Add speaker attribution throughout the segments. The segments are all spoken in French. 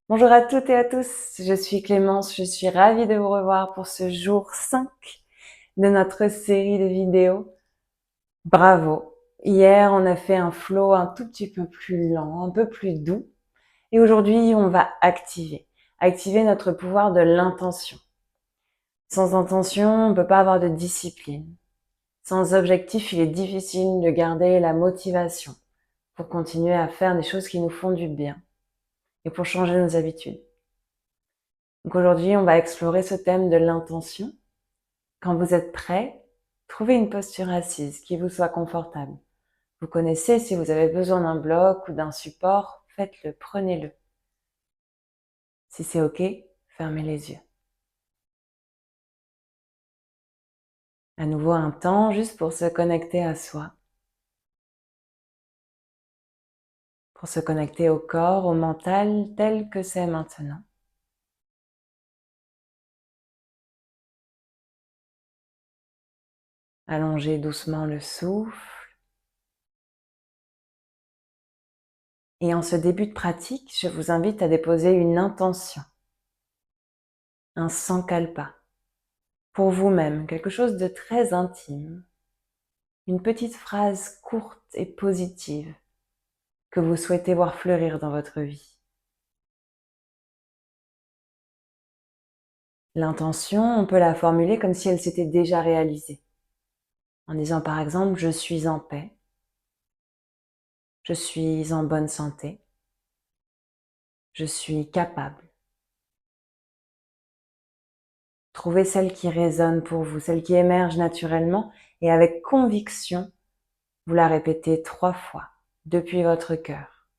Speaker 1: Bonjour à toutes et à tous, je suis Clémence, je suis ravie de vous revoir pour ce jour 5 de notre série de vidéos. Bravo! Hier, on a fait un flow un tout petit peu plus lent, un peu plus doux. Et aujourd'hui, on va activer notre pouvoir de l'intention. Sans intention, on ne peut pas avoir de discipline. Sans objectif, il est difficile de garder la motivation pour continuer à faire des choses qui nous font du bien et pour changer nos habitudes. Donc aujourd'hui, on va explorer ce thème de l'intention. Quand vous êtes prêt, trouvez une posture assise qui vous soit confortable. Vous connaissez, si vous avez besoin d'un bloc ou d'un support, faites-le, prenez-le. Si c'est OK, fermez les yeux. À nouveau un temps juste pour se connecter à soi. Pour se connecter au corps, au mental tel que c'est maintenant. Allongez doucement le souffle. Et en ce début de pratique, je vous invite à déposer une intention, un sankalpa, pour vous-même, quelque chose de très intime, une petite phrase courte et positive que vous souhaitez voir fleurir dans votre vie. L'intention, on peut la formuler comme si elle s'était déjà réalisée, en disant par exemple « je suis en paix »,« je suis en bonne santé »,« je suis capable ». Trouvez celle qui résonne pour vous, celle qui émerge naturellement et avec conviction, vous la répétez 3 fois depuis votre cœur.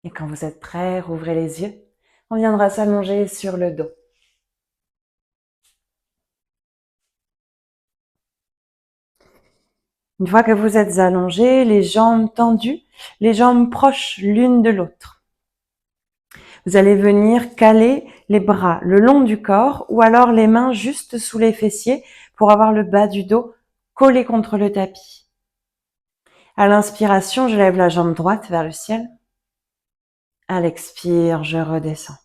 Speaker 1: Et quand vous êtes prêt, rouvrez les yeux. On viendra s'allonger sur le dos. Une fois que vous êtes allongé, les jambes tendues, les jambes proches l'une de l'autre. Vous allez venir caler les bras le long du corps ou alors les mains juste sous les fessiers pour avoir le bas du dos collé contre le tapis. À l'inspiration, je lève la jambe droite vers le ciel. À l'expire, je redescends.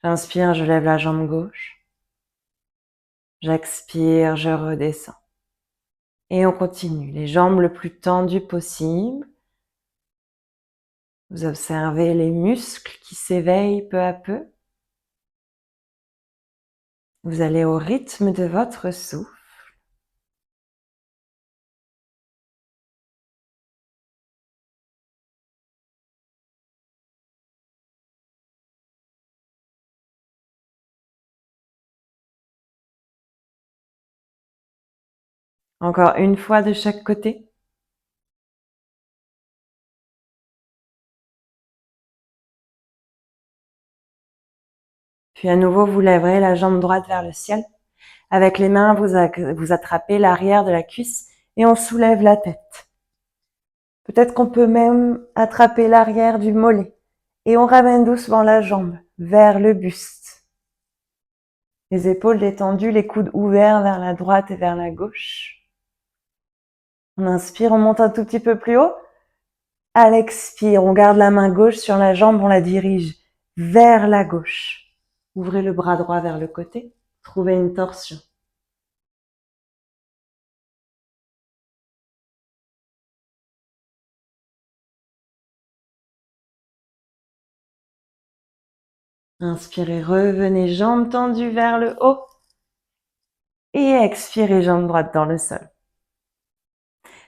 Speaker 1: J'inspire, je lève la jambe gauche. J'expire, je redescends. Et on continue, les jambes le plus tendues possible. Vous observez les muscles qui s'éveillent peu à peu. Vous allez au rythme de votre souffle. Encore une fois de chaque côté. Puis à nouveau, vous lèverez la jambe droite vers le ciel. Avec les mains, vous attrapez l'arrière de la cuisse et on soulève la tête. Peut-être qu'on peut même attraper l'arrière du mollet et on ramène doucement la jambe vers le buste. Les épaules détendues, les coudes ouverts vers la droite et vers la gauche. On inspire, on monte un tout petit peu plus haut. À l'expire, on garde la main gauche sur la jambe, on la dirige vers la gauche. Ouvrez le bras droit vers le côté, trouvez une torsion. Inspirez, revenez, jambes tendues vers le haut. Et expirez, jambe droite dans le sol.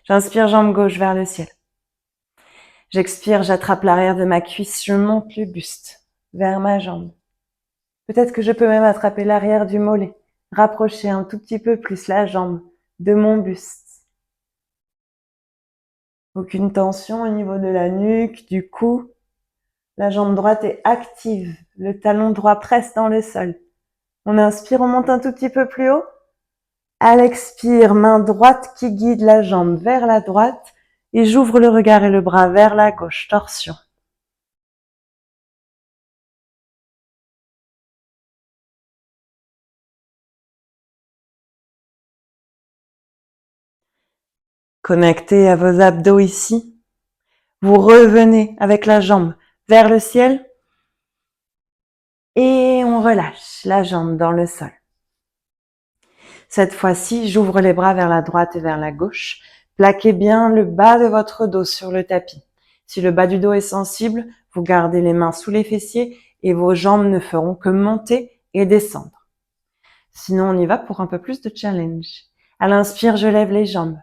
Speaker 1: J'inspire, jambe gauche vers le ciel. J'expire, j'attrape l'arrière de ma cuisse, je monte le buste vers ma jambe. Peut-être que je peux même attraper l'arrière du mollet, rapprocher un tout petit peu plus la jambe de mon buste. Aucune tension au niveau de la nuque, du cou. La jambe droite est active, le talon droit presse dans le sol. On inspire, on monte un tout petit peu plus haut. À l'expire, main droite qui guide la jambe vers la droite et j'ouvre le regard et le bras vers la gauche, torsion. Connectez à vos abdos ici. Vous revenez avec la jambe vers le ciel et on relâche la jambe dans le sol. Cette fois-ci, j'ouvre les bras vers la droite et vers la gauche. Plaquez bien le bas de votre dos sur le tapis. Si le bas du dos est sensible, vous gardez les mains sous les fessiers et vos jambes ne feront que monter et descendre. Sinon, on y va pour un peu plus de challenge. À l'inspire, je lève les jambes.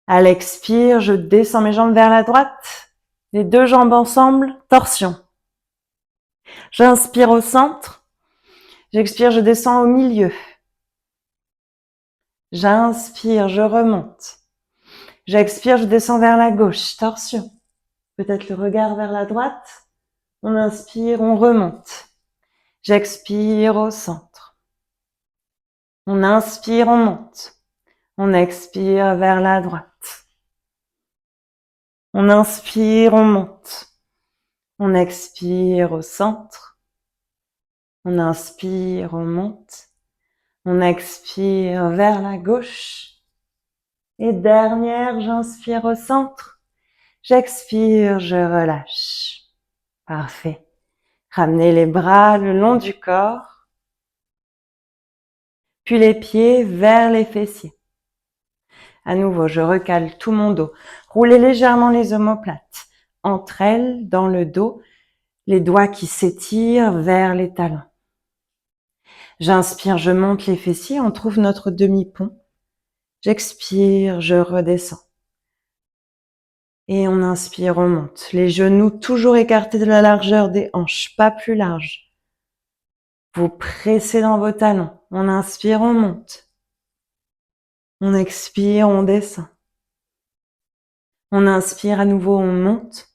Speaker 1: À l'expire, je descends mes jambes vers la droite. Les deux jambes ensemble, torsion. J'inspire au centre. J'expire, je descends au milieu. J'inspire, je remonte. J'expire, je descends vers la gauche, torsion. Peut-être le regard vers la droite. On inspire, on remonte. J'expire au centre. On inspire, on monte. On expire vers la droite. On inspire, on monte. On expire au centre. On inspire, on monte. On expire vers la gauche. Et dernière, j'inspire au centre. J'expire, je relâche. Parfait. Ramenez les bras le long du corps. Puis les pieds vers les fessiers. À nouveau, je recale tout mon dos. Roulez légèrement les omoplates. Entre elles, dans le dos, les doigts qui s'étirent vers les talons. J'inspire, je monte les fessiers, on trouve notre demi-pont. J'expire, je redescends. Et on inspire, on monte. Les genoux toujours écartés de la largeur des hanches, pas plus large. Vous pressez dans vos talons. On inspire, on monte. On expire, on descend. On inspire à nouveau, on monte.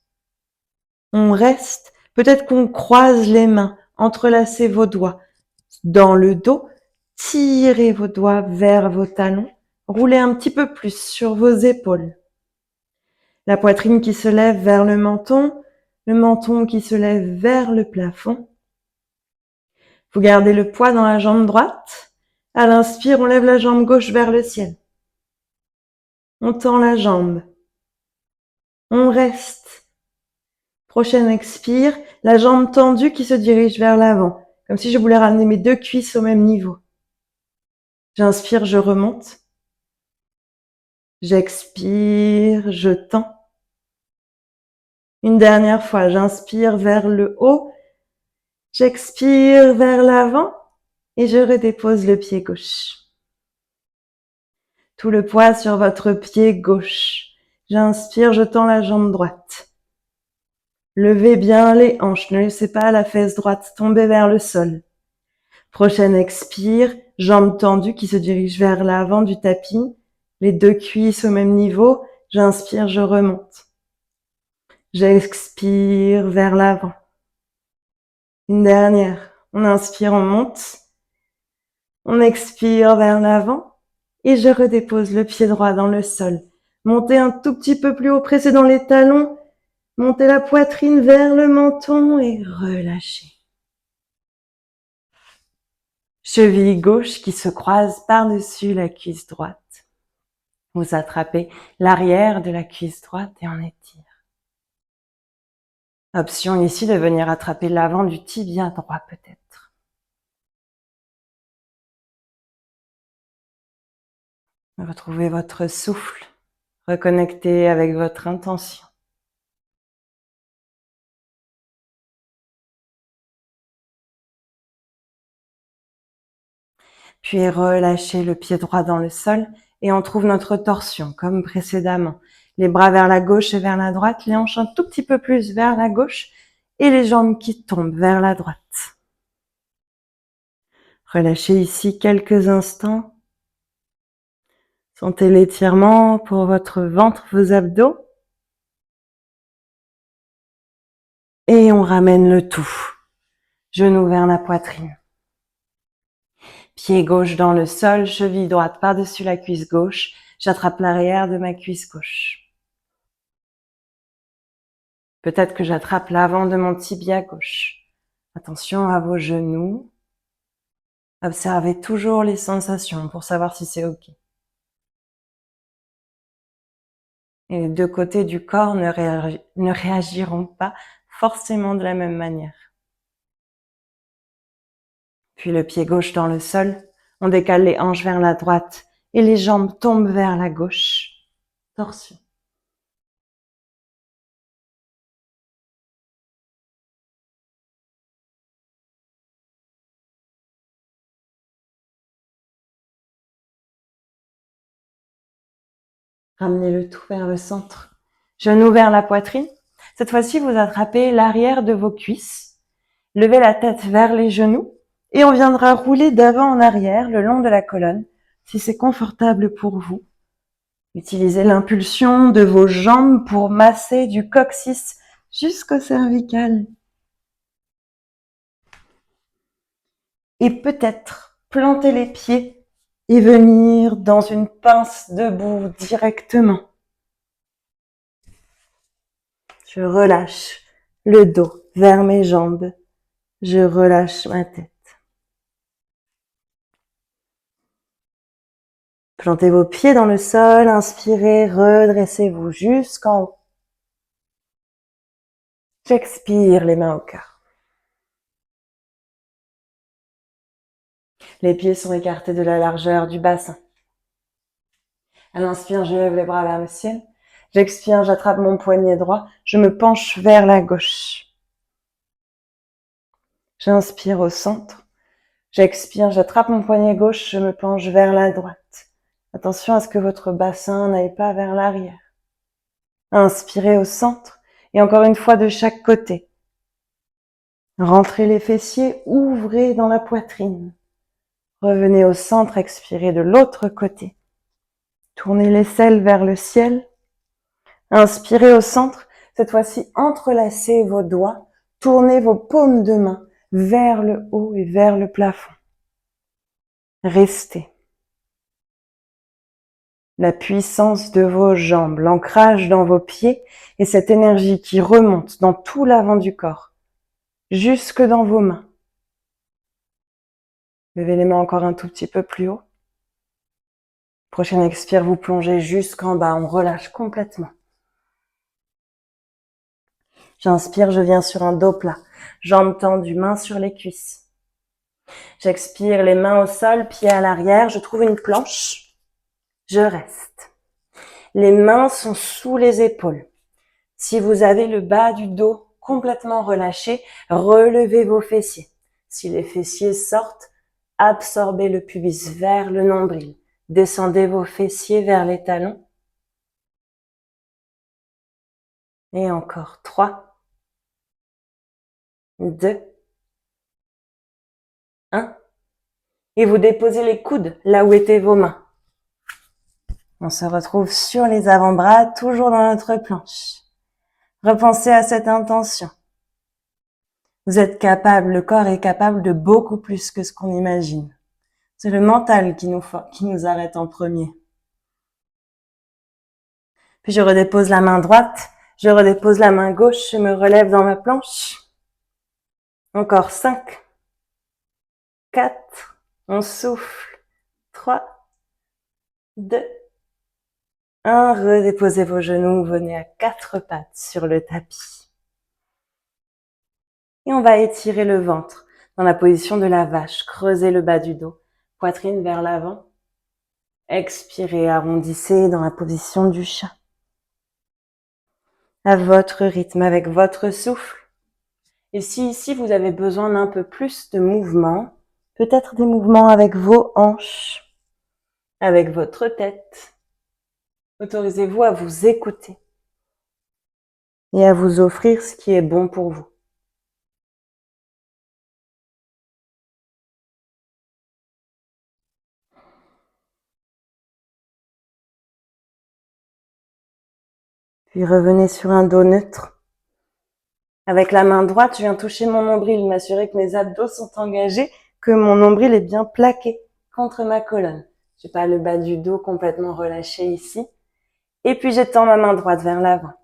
Speaker 1: On reste. Peut-être qu'on croise les mains, entrelacez vos doigts dans le dos. Tirez vos doigts vers vos talons. Roulez un petit peu plus sur vos épaules. La poitrine qui se lève vers le menton qui se lève vers le plafond. Vous gardez le poids dans la jambe droite. À l'inspire, on lève la jambe gauche vers le ciel. On tend la jambe. On reste. Prochaine expire, la jambe tendue qui se dirige vers l'avant, comme si je voulais ramener mes deux cuisses au même niveau. J'inspire, je remonte. J'expire, je tends. Une dernière fois, j'inspire vers le haut. J'expire vers l'avant et je redépose le pied gauche. Tout le poids sur votre pied gauche. J'inspire, je tends la jambe droite. Levez bien les hanches, ne laissez pas la fesse droite tomber vers le sol. Prochaine expire, jambes tendues qui se dirigent vers l'avant du tapis, les deux cuisses au même niveau. J'inspire, je remonte. J'expire vers l'avant. Une dernière. On inspire, on monte. On expire vers l'avant et je redépose le pied droit dans le sol. Montez un tout petit peu plus haut, pressez dans les talons. Montez la poitrine vers le menton et relâchez. Cheville gauche qui se croise par-dessus la cuisse droite. Vous attrapez l'arrière de la cuisse droite et on étire. Option ici de venir attraper l'avant du tibia droit peut-être. Retrouvez votre souffle. Reconnectez avec votre intention. Puis relâchez le pied droit dans le sol et on trouve notre torsion comme précédemment. Les bras vers la gauche et vers la droite, les hanches un tout petit peu plus vers la gauche et les jambes qui tombent vers la droite. Relâchez ici quelques instants. Sentez l'étirement pour votre ventre, vos abdos. Et on ramène le tout. Genoux vers la poitrine. Pied gauche dans le sol, cheville droite par-dessus la cuisse gauche. J'attrape l'arrière de ma cuisse gauche. Peut-être que j'attrape l'avant de mon tibia gauche. Attention à vos genoux. Observez toujours les sensations pour savoir si c'est OK. Et les deux côtés du corps ne réagiront pas forcément de la même manière. Puis le pied gauche dans le sol, on décale les hanches vers la droite et les jambes tombent vers la gauche. Torsion. Ramenez le tout vers le centre. Genoux vers la poitrine. Cette fois-ci, vous attrapez l'arrière de vos cuisses. Levez la tête vers les genoux et on viendra rouler d'avant en arrière le long de la colonne, si c'est confortable pour vous. Utilisez l'impulsion de vos jambes pour masser du coccyx jusqu'au cervical. Et peut-être planter les pieds et venir dans une pince debout directement. Je relâche le dos vers mes jambes. Je relâche ma tête. Plantez vos pieds dans le sol, inspirez, redressez-vous jusqu'en haut. J'expire, les mains au cœur. Les pieds sont écartés de la largeur du bassin. À l'inspire, je lève les bras vers le ciel. J'expire, j'attrape mon poignet droit. Je me penche vers la gauche. J'inspire au centre. J'expire, j'attrape mon poignet gauche. Je me penche vers la droite. Attention à ce que votre bassin n'aille pas vers l'arrière. Inspirez au centre. Et encore une fois de chaque côté. Rentrez les fessiers, ouvrez dans la poitrine. Revenez au centre, expirez de l'autre côté. Tournez l'aisselle vers le ciel. Inspirez au centre. Cette fois-ci, entrelacez vos doigts. Tournez vos paumes de main vers le haut et vers le plafond. Restez. La puissance de vos jambes, l'ancrage dans vos pieds et cette énergie qui remonte dans tout l'avant du corps, jusque dans vos mains. Levez les mains encore un tout petit peu plus haut. Prochaine expire, vous plongez jusqu'en bas, on relâche complètement. J'inspire, je viens sur un dos plat, jambes tendues, mains sur les cuisses. J'expire, les mains au sol, pieds à l'arrière, je trouve une planche. Je reste. Les mains sont sous les épaules. Si vous avez le bas du dos complètement relâché, relevez vos fessiers. Si les fessiers sortent, absorbez le pubis vers le nombril. Descendez vos fessiers vers les talons. Et encore 3, 2, 1. Et vous déposez les coudes là où étaient vos mains. On se retrouve sur les avant-bras, toujours dans notre planche. Repensez à cette intention. Vous êtes capable, le corps est capable de beaucoup plus que ce qu'on imagine. C'est le mental qui nous arrête en premier. Puis je redépose la main droite, je redépose la main gauche, je me relève dans ma planche. Encore 5, 4, on souffle. 3, 2, 1. Redéposez vos genoux, venez à 4 pattes sur le tapis. Et on va étirer le ventre dans la position de la vache. Creusez le bas du dos, poitrine vers l'avant. Expirez, arrondissez dans la position du chat. À votre rythme, avec votre souffle. Et si ici vous avez besoin d'un peu plus de mouvement, peut-être des mouvements avec vos hanches, avec votre tête, autorisez-vous à vous écouter et à vous offrir ce qui est bon pour vous. Puis revenez sur un dos neutre. Avec la main droite, je viens toucher mon nombril, m'assurer que mes abdos sont engagés, que mon nombril est bien plaqué contre ma colonne. J'ai pas le bas du dos complètement relâché ici. Et puis, j'étends ma main droite vers l'avant.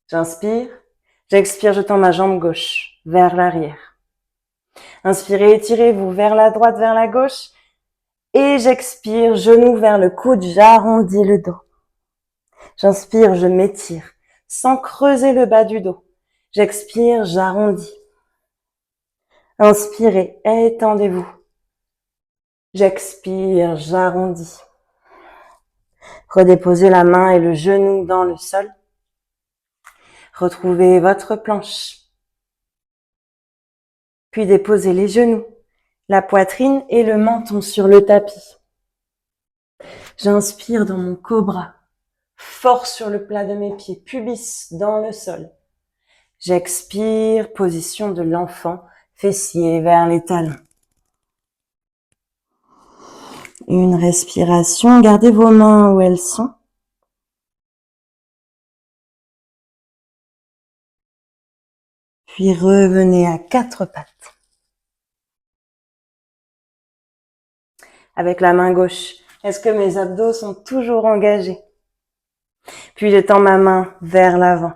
Speaker 1: J'inspire. J'expire, je tends ma jambe gauche vers l'arrière. Inspirez, étirez-vous vers la droite, vers la gauche. Et j'expire, genou vers le coude, j'arrondis le dos. J'inspire, je m'étire, sans creuser le bas du dos. J'expire, j'arrondis. Inspirez, étendez-vous. J'expire, j'arrondis. Redéposez la main et le genou dans le sol. Retrouvez votre planche. Puis déposez les genoux, la poitrine et le menton sur le tapis. J'inspire dans mon cobra, fort sur le plat de mes pieds, pubis dans le sol. J'expire, position de l'enfant, fessiers vers les talons. Une respiration, gardez vos mains où elles sont. Puis revenez à quatre pattes. Avec la main gauche, est-ce que mes abdos sont toujours engagés? Puis j'étends ma main vers l'avant.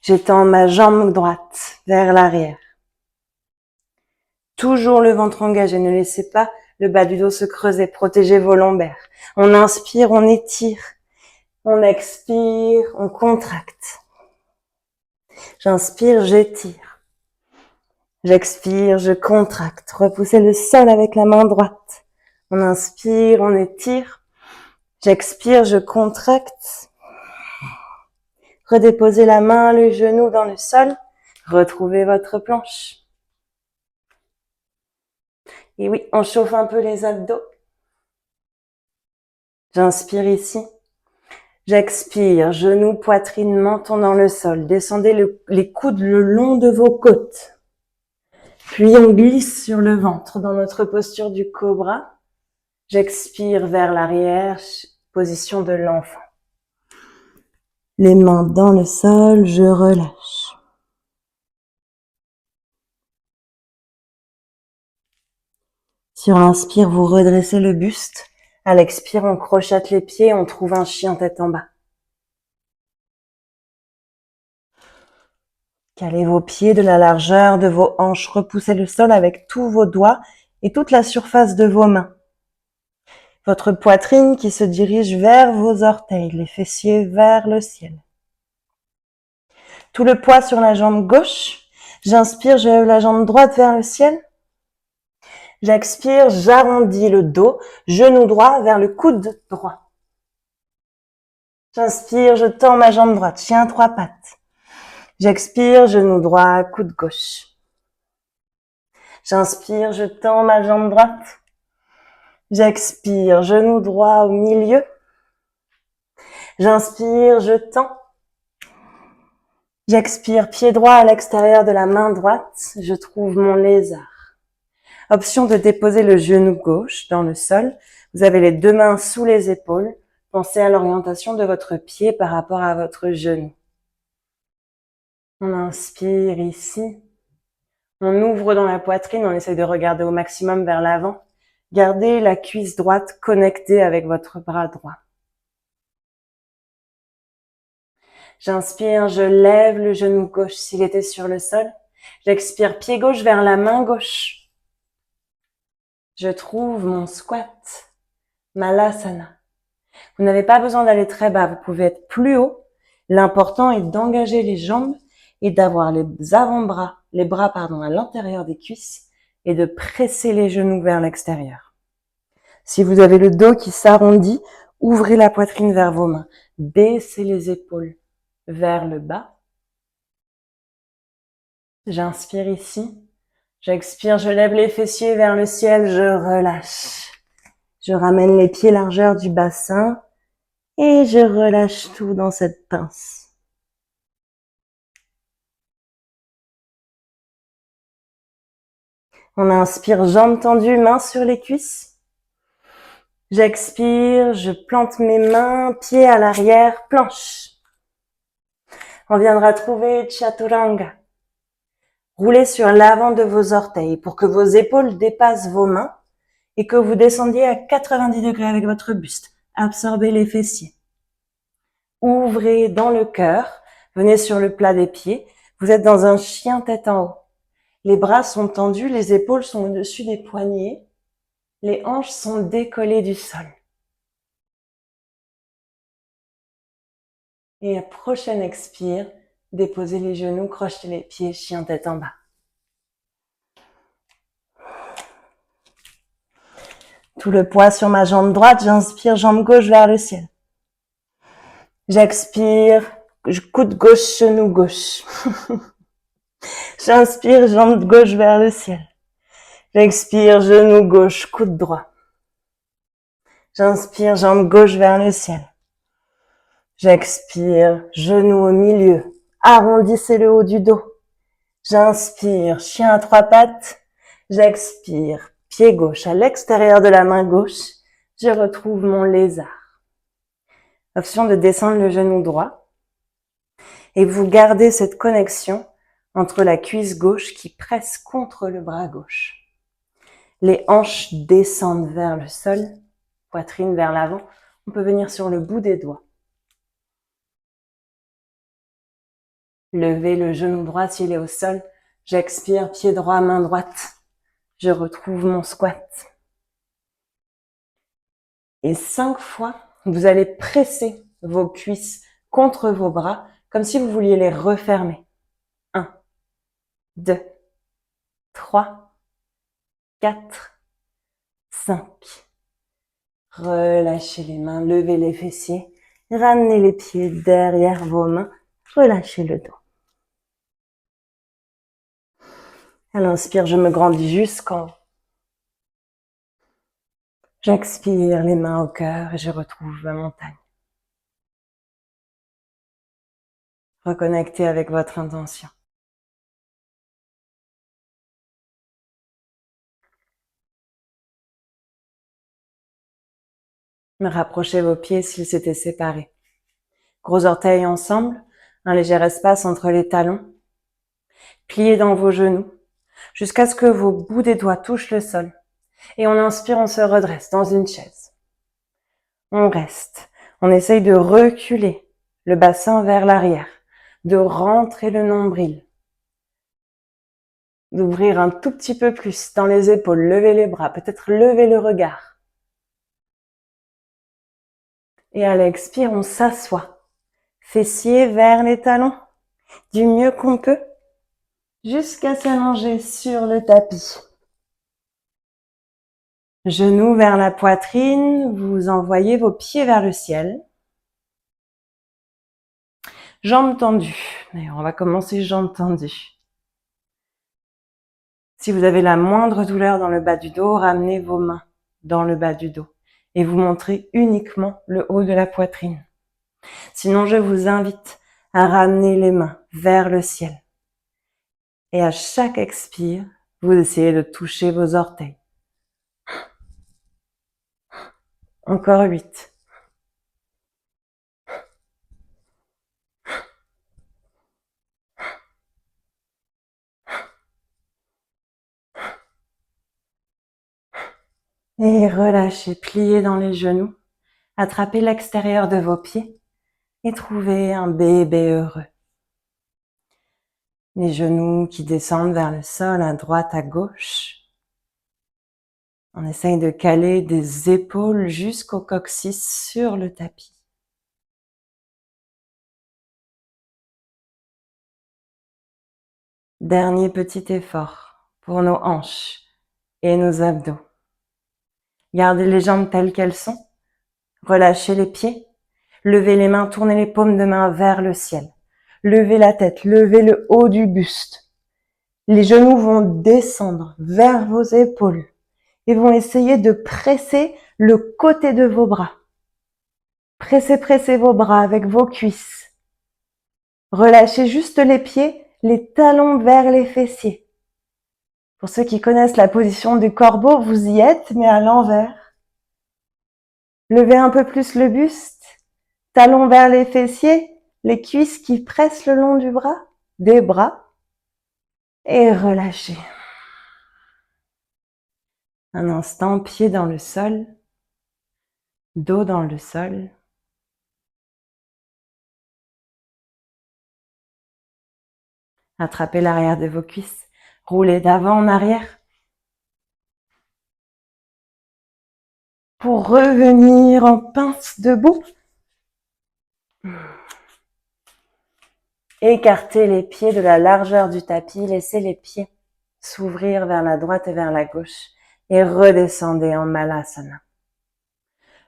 Speaker 1: J'étends ma jambe droite vers l'arrière. Toujours le ventre engagé, ne laissez pas le bas du dos se creuser, protégez vos lombaires. On inspire, on étire. On expire, on contracte. J'inspire, j'étire. J'expire, je contracte. Repoussez le sol avec la main droite. On inspire, on étire. J'expire, je contracte. Redéposez la main, le genou dans le sol. Retrouvez votre planche. Et oui, on chauffe un peu les abdos. J'inspire ici. J'expire, genoux, poitrine, menton dans le sol. Descendez les coudes le long de vos côtes. Puis on glisse sur le ventre dans notre posture du cobra. J'expire vers l'arrière, position de l'enfant. Les mains dans le sol, je relâche. Sur l'inspire, vous redressez le buste. À l'expire, on crochette les pieds, on trouve un chien tête en bas. Calez vos pieds de la largeur de vos hanches. Repoussez le sol avec tous vos doigts et toute la surface de vos mains. Votre poitrine qui se dirige vers vos orteils, les fessiers vers le ciel. Tout le poids sur la jambe gauche. J'inspire, je lève la jambe droite vers le ciel. J'expire, j'arrondis le dos, genou droit vers le coude droit. J'inspire, je tends ma jambe droite, chien trois pattes. J'expire, genou droit, coude gauche. J'inspire, je tends ma jambe droite. J'expire, genou droit au milieu. J'inspire, je tends. J'expire, pied droit à l'extérieur de la main droite. Je trouve mon lézard. Option de déposer le genou gauche dans le sol. Vous avez les deux mains sous les épaules. Pensez à l'orientation de votre pied par rapport à votre genou. On inspire ici. On ouvre dans la poitrine, on essaye de regarder au maximum vers l'avant. Gardez la cuisse droite connectée avec votre bras droit. J'inspire, je lève le genou gauche s'il était sur le sol. J'expire, pied gauche vers la main gauche. Je trouve mon squat, Malasana. Vous n'avez pas besoin d'aller très bas, vous pouvez être plus haut. L'important est d'engager les jambes et d'avoir les avant-bras, les bras à l'intérieur des cuisses et de presser les genoux vers l'extérieur. Si vous avez le dos qui s'arrondit, ouvrez la poitrine vers vos mains. Baissez les épaules vers le bas. J'inspire ici. J'expire, je lève les fessiers vers le ciel, je relâche. Je ramène les pieds largeur du bassin et je relâche tout dans cette pince. On inspire, jambes tendues, mains sur les cuisses. J'expire, je plante mes mains, pieds à l'arrière, planche. On viendra trouver Chaturanga. Roulez sur l'avant de vos orteils pour que vos épaules dépassent vos mains et que vous descendiez à 90 degrés avec votre buste. Absorbez les fessiers. Ouvrez dans le cœur, venez sur le plat des pieds. Vous êtes dans un chien tête en haut. Les bras sont tendus, les épaules sont au-dessus des poignets. Les hanches sont décollées du sol. Et à prochaine expire, déposez les genoux, crochetez les pieds, chien tête en bas. Tout le poids sur ma jambe droite, j'inspire, jambe gauche vers le ciel. J'expire, coude gauche, genou gauche. J'inspire, jambe gauche vers le ciel. J'expire, genou gauche, coude droit. J'inspire, jambe gauche vers le ciel. J'expire, genou au milieu. Arrondissez le haut du dos. J'inspire, chien à trois pattes. J'expire, pied gauche à l'extérieur de la main gauche. Je retrouve mon lézard. Option de descendre le genou droit. Et vous gardez cette connexion entre la cuisse gauche qui presse contre le bras gauche. Les hanches descendent vers le sol, poitrine vers l'avant. On peut venir sur le bout des doigts. Levez le genou droit s'il est au sol. J'expire, pied droit, main droite. Je retrouve mon squat. Et 5 fois, vous allez presser vos cuisses contre vos bras, comme si vous vouliez les refermer. 1, 2, 3, 4, 5. Relâchez les mains, levez les fessiers, ramenez les pieds derrière vos mains, relâchez le dos. À l'inspire, je me grandis jusqu'en haut. J'expire, les mains au cœur et je retrouve ma montagne. Reconnectez avec votre intention. Me rapprochez vos pieds s'ils s'étaient séparés. Gros orteils ensemble, un léger espace entre les talons. Pliez dans vos genoux jusqu'à ce que vos bouts des doigts touchent le sol. Et on inspire, on se redresse dans une chaise. On reste. On essaye de reculer le bassin vers l'arrière, de rentrer le nombril, d'ouvrir un tout petit peu plus dans les épaules, lever les bras, peut-être lever le regard. Et à l'expire, on s'assoit. Fessiers vers les talons, du mieux qu'on peut, jusqu'à s'allonger sur le tapis. Genoux vers la poitrine, vous envoyez vos pieds vers le ciel. Jambes tendues. D'ailleurs, on va commencer jambes tendues. Si vous avez la moindre douleur dans le bas du dos, ramenez vos mains dans le bas du dos et vous montrez uniquement le haut de la poitrine. Sinon, je vous invite à ramener les mains vers le ciel. Et à chaque expire, vous essayez de toucher vos orteils. Encore 8. Et relâchez, pliez dans les genoux, attrapez l'extérieur de vos pieds et trouvez un bébé heureux. Les genoux qui descendent vers le sol, à droite, à gauche. On essaye de caler des épaules jusqu'au coccyx sur le tapis. Dernier petit effort pour nos hanches et nos abdos. Gardez les jambes telles qu'elles sont. Relâchez les pieds. Levez les mains, tournez les paumes de main vers le ciel. Levez la tête, levez le haut du buste. Les genoux vont descendre vers vos épaules et vont essayer de presser le côté de vos bras. Pressez, pressez vos bras avec vos cuisses. Relâchez juste les pieds, les talons vers les fessiers. Pour ceux qui connaissent la position du corbeau, vous y êtes, mais à l'envers. Levez un peu plus le buste, talons vers les fessiers, les cuisses qui pressent le long du bras, des bras, et relâchez. Un instant, pied dans le sol, dos dans le sol. Attrapez l'arrière de vos cuisses, roulez d'avant en arrière. Pour revenir en pince debout. Écartez les pieds de la largeur du tapis, laissez les pieds s'ouvrir vers la droite et vers la gauche et redescendez en Malasana.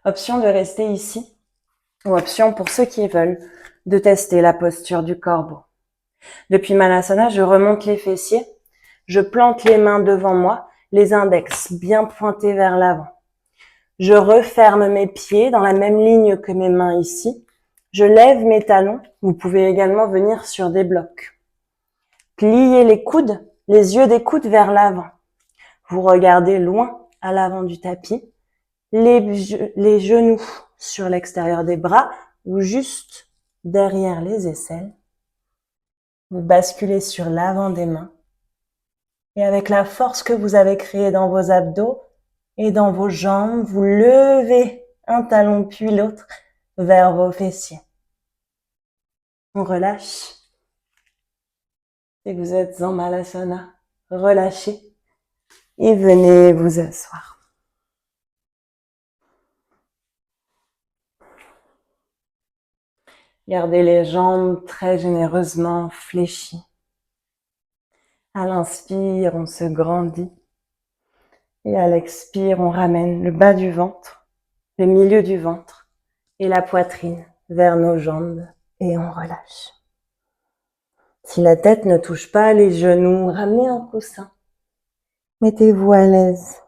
Speaker 1: Option de rester ici ou option pour ceux qui veulent de tester la posture du corbeau. Depuis Malasana, je remonte les fessiers, je plante les mains devant moi, les index bien pointés vers l'avant. Je referme mes pieds dans la même ligne que mes mains ici. Je lève mes talons. Vous pouvez également venir sur des blocs. Pliez les coudes, les yeux des coudes vers l'avant. Vous regardez loin à l'avant du tapis. Les genoux sur l'extérieur des bras ou juste derrière les aisselles. Vous basculez sur l'avant des mains. Et avec la force que vous avez créée dans vos abdos et dans vos jambes, vous levez un talon puis l'autre vers vos fessiers. On relâche. Et vous êtes en Malasana. Relâchez. Et venez vous asseoir. Gardez les jambes très généreusement fléchies. À l'inspire, on se grandit. Et à l'expire, on ramène le bas du ventre, le milieu du ventre et la poitrine vers nos jambes et on relâche. Si la tête ne touche pas les genoux, ramenez un coussin. Mettez-vous à l'aise.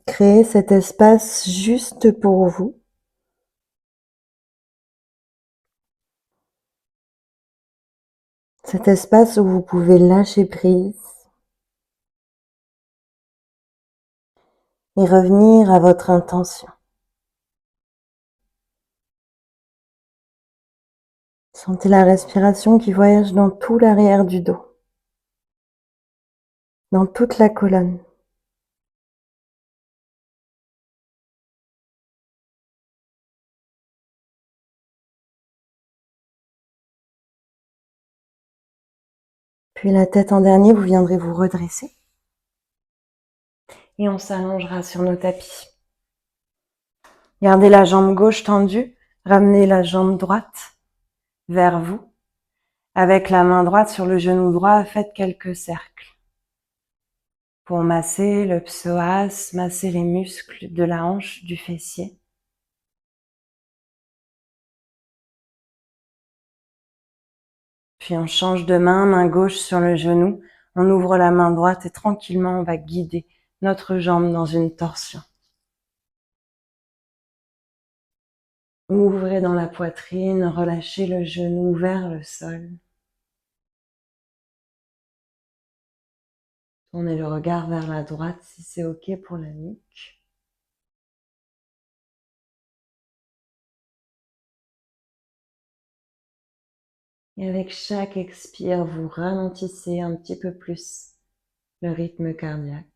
Speaker 1: Créez cet espace juste pour vous. Cet espace où vous pouvez lâcher prise et revenir à votre intention. Sentez la respiration qui voyage dans tout l'arrière du dos, dans toute la colonne. Puis la tête en dernier, vous viendrez vous redresser. Et on s'allongera sur nos tapis. Gardez la jambe gauche tendue, ramenez la jambe droite vers vous. Avec la main droite sur le genou droit, faites quelques cercles. Pour masser le psoas, masser les muscles de la hanche, du fessier. Puis on change de main, main gauche sur le genou, on ouvre la main droite et tranquillement on va guider notre jambe dans une torsion. Ouvrez dans la poitrine, relâchez le genou vers le sol. Tournez le regard vers la droite si c'est OK pour la nuque. Et avec chaque expire, vous ralentissez un petit peu plus le rythme cardiaque,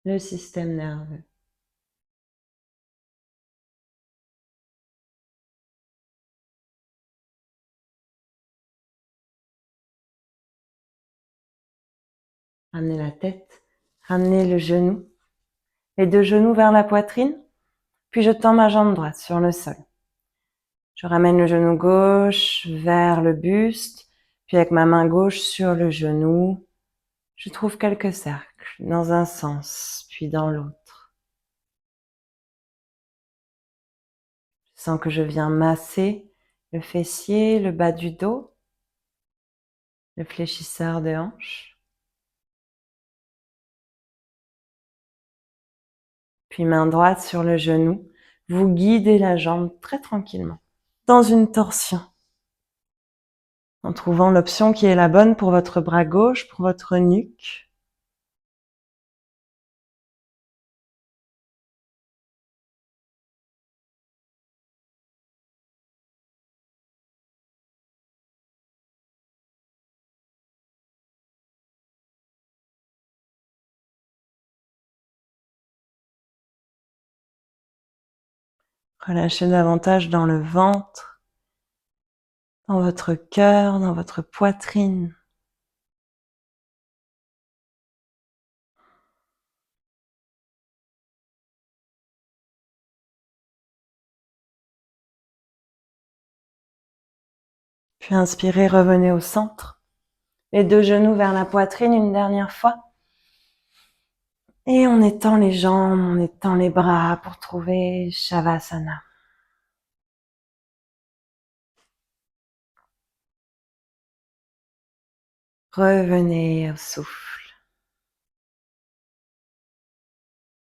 Speaker 1: le système nerveux. Ramenez la tête, ramenez le genou, les deux genoux vers la poitrine, puis je tends ma jambe droite sur le sol. Je ramène le genou gauche vers le buste, puis avec ma main gauche sur le genou, je trouve quelques cercles dans un sens, puis dans l'autre. Je sens que je viens masser le fessier, le bas du dos, le fléchisseur de hanche. Puis main droite sur le genou, vous guidez la jambe très tranquillement dans une torsion, en trouvant l'option qui est la bonne pour votre bras gauche, pour votre nuque. Relâchez davantage dans le ventre, dans votre cœur, dans votre poitrine. Puis inspirez, revenez au centre. Les deux genoux vers la poitrine une dernière fois. Et on étend les jambes, on étend les bras pour trouver Shavasana. Revenez au souffle.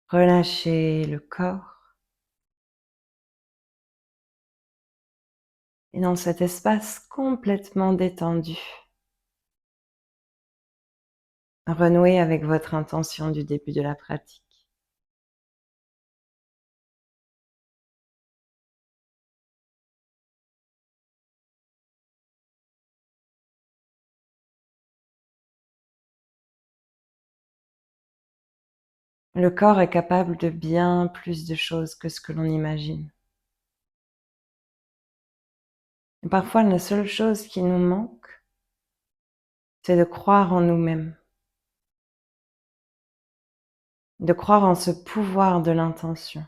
Speaker 1: Relâchez le corps. Et dans cet espace complètement détendu, renouez avec votre intention du début de la pratique. Le corps est capable de bien plus de choses que ce que l'on imagine. Et parfois, la seule chose qui nous manque, c'est de croire en nous-mêmes, de croire en ce pouvoir de l'intention.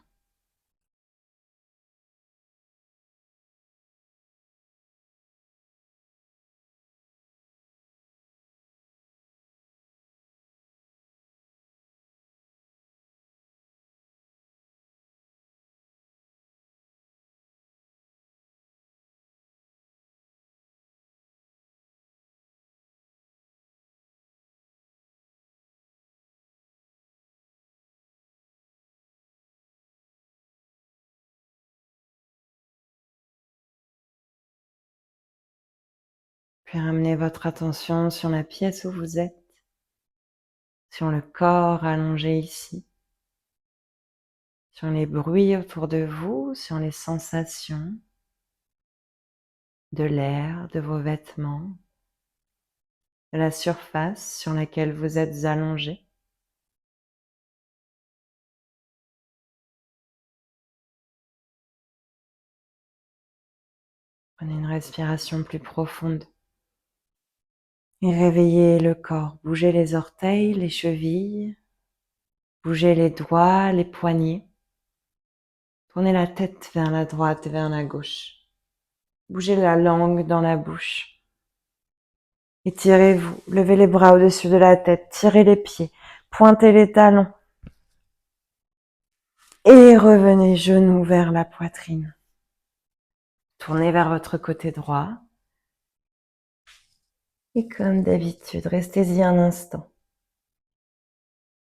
Speaker 1: Puis ramenez votre attention sur la pièce où vous êtes, sur le corps allongé ici, sur les bruits autour de vous, sur les sensations de l'air, de vos vêtements, de la surface sur laquelle vous êtes allongé. Prenez une respiration plus profonde et réveillez le corps. Bougez les orteils, les chevilles, bougez les doigts, les poignets. Tournez la tête vers la droite, vers la gauche. Bougez la langue dans la bouche. Étirez-vous, levez les bras au-dessus de la tête, tirez les pieds, pointez les talons. Et revenez genoux vers la poitrine. Tournez vers votre côté droit. Et comme d'habitude, restez-y un instant.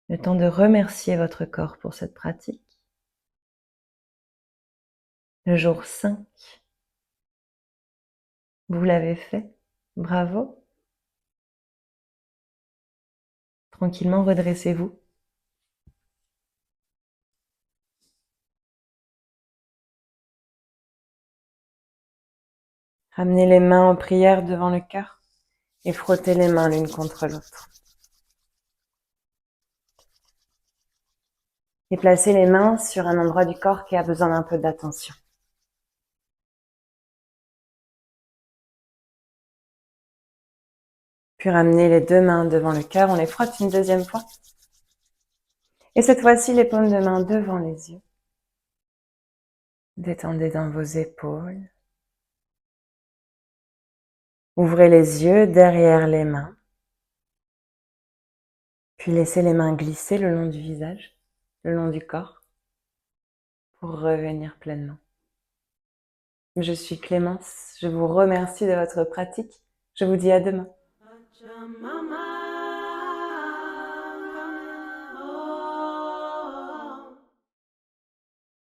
Speaker 1: Le temps de remercier votre corps pour cette pratique. Le jour 5. Vous l'avez fait. Bravo. Tranquillement, redressez-vous. Ramenez les mains en prière devant le cœur et frottez les mains l'une contre l'autre. Et placez les mains sur un endroit du corps qui a besoin d'un peu d'attention. Puis ramenez les deux mains devant le cœur, on les frotte une deuxième fois. Et cette fois-ci, les paumes de main devant les yeux. Détendez dans vos épaules. Ouvrez les yeux derrière les mains. Puis laissez les mains glisser le long du visage, le long du corps, pour revenir pleinement. Je suis Clémence, je vous remercie de votre pratique. Je vous dis à demain.